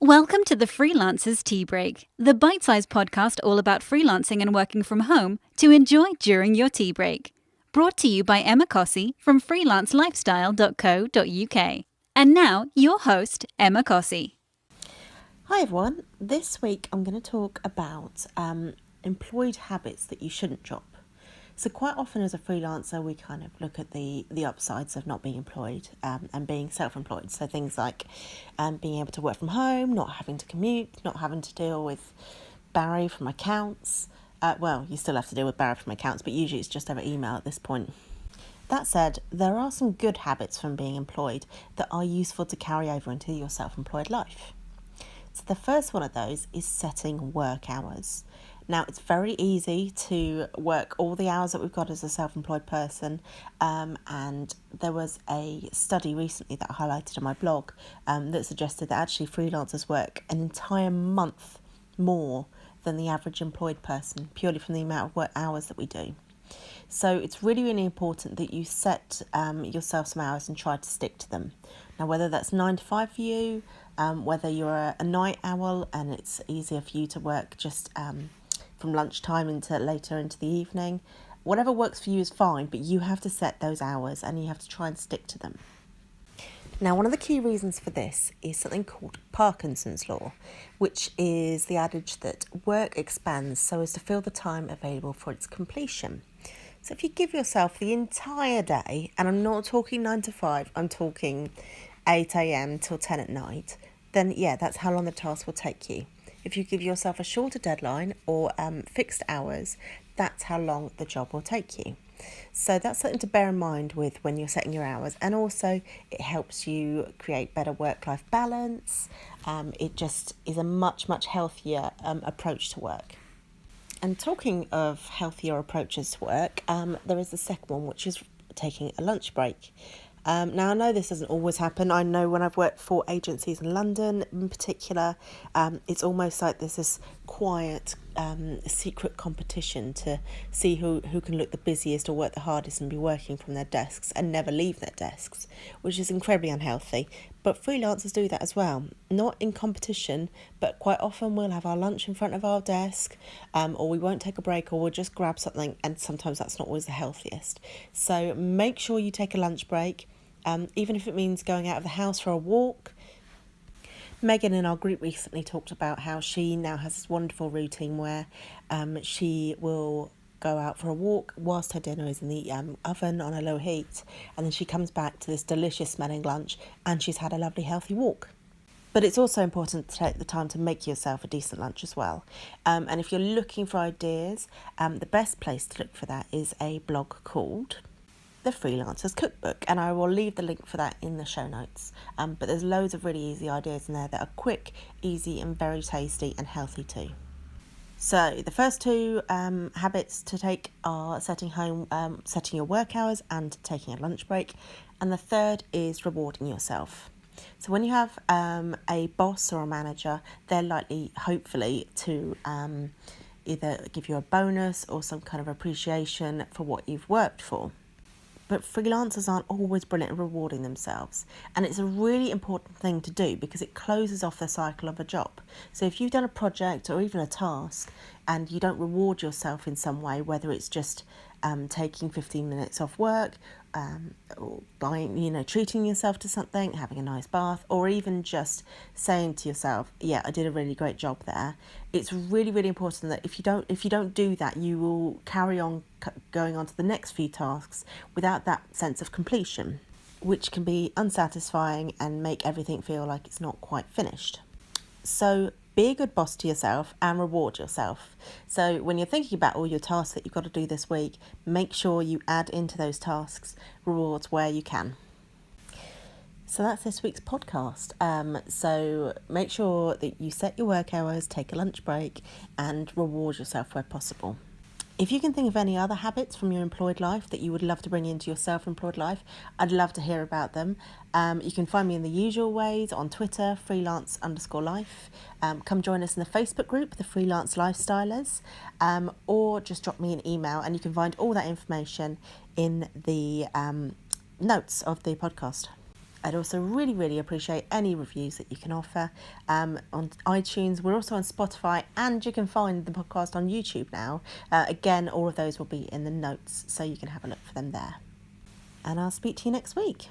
Welcome to the Freelancers Tea Break, the bite-sized podcast all about freelancing and working from home to enjoy during your tea break. Brought to you by Emma Cossey from freelancelifestyle.co.uk. And now, your host, Emma Cossey. Hi everyone, this week I'm going to talk about employed habits that you shouldn't drop. So quite often as a freelancer we kind of look at the upsides of not being employed and being self-employed. So things like being able to work from home, not having to commute, not having to deal with Barry from accounts. You still have to deal with Barry from accounts, but usually it's just over email at this point. That said, there are some good habits from being employed that are useful to carry over into your self-employed life. So the first one of those is setting work hours. Now, it's very easy to work all the hours that we've got as a self-employed person, and there was a study recently that I highlighted on my blog that suggested that actually freelancers work an entire month more than the average employed person, purely from the amount of work hours that we do. So it's really, really important that you set yourself some hours and try to stick to them. Now, whether that's 9 to 5 for you, whether you're a night owl and it's easier for you to work just from lunchtime into later into the evening, whatever works for you is fine, but you have to set those hours and you have to try and stick to them. Now, one of the key reasons for this is something called Parkinson's law, which is the adage that work expands so as to fill the time available for its completion. So if you give yourself the entire day, and I'm not talking 9 to 5, I'm talking 8 a.m. till 10 at night, then yeah, that's how long the task will take you. If you give yourself a shorter deadline or fixed hours, that's how long the job will take you. So that's something to bear in mind with when you're setting your hours, and also it helps you create better work-life balance. It just is a much healthier approach to work. And talking of healthier approaches to work, there is the second one, which is taking a lunch break. Now, I know this doesn't always happen. I know when I've worked for agencies in London in particular, it's almost like there's this quiet secret competition to see who can look the busiest or work the hardest and be working from their desks and never leave their desks, which is incredibly unhealthy. But freelancers do that as well, not in competition, but quite often we'll have our lunch in front of our desk, or we won't take a break, or we'll just grab something, and sometimes that's not always the healthiest. So make sure you take a lunch break, even if it means going out of the house for a walk. Megan in our group recently talked about how she now has this wonderful routine where she will go out for a walk whilst her dinner is in the oven on a low heat, and then she comes back to this delicious smelling lunch and she's had a lovely healthy walk. But it's also important to take the time to make yourself a decent lunch as well. And if you're looking for ideas, the best place to look for that is a blog called The Freelancer's Cookbook, and I will leave the link for that in the show notes. But there's loads of really easy ideas in there that are quick, easy and very tasty and healthy too. So the first two habits to take are setting your work hours and taking a lunch break. And the third is rewarding yourself. So when you have a boss or a manager, they're likely, hopefully, to either give you a bonus or some kind of appreciation for what you've worked for. But freelancers aren't always brilliant at rewarding themselves. And it's a really important thing to do because it closes off the cycle of a job. So if you've done a project or even a task and you don't reward yourself in some way, whether it's just taking 15 minutes off work, or buying, treating yourself to something, having a nice bath, or even just saying to yourself, yeah, I did a really great job there. It's really, really important that if you don't do that, you will carry on going on to the next few tasks without that sense of completion, which can be unsatisfying and make everything feel like it's not quite finished. So be a good boss to yourself and reward yourself. So when you're thinking about all your tasks that you've got to do this week, make sure you add into those tasks rewards where you can. So that's this week's podcast. So make sure that you set your work hours, take a lunch break, and reward yourself where possible. If you can think of any other habits from your employed life that you would love to bring into your self-employed life, I'd love to hear about them. You can find me in the usual ways on Twitter, freelance_life. Come join us in the Facebook group, the Freelance Lifestylers, or just drop me an email, and you can find all that information in the notes of the podcast. I'd also really, really appreciate any reviews that you can offer on iTunes. We're also on Spotify, and you can find the podcast on YouTube now. Again, all of those will be in the notes, so you can have a look for them there. And I'll speak to you next week.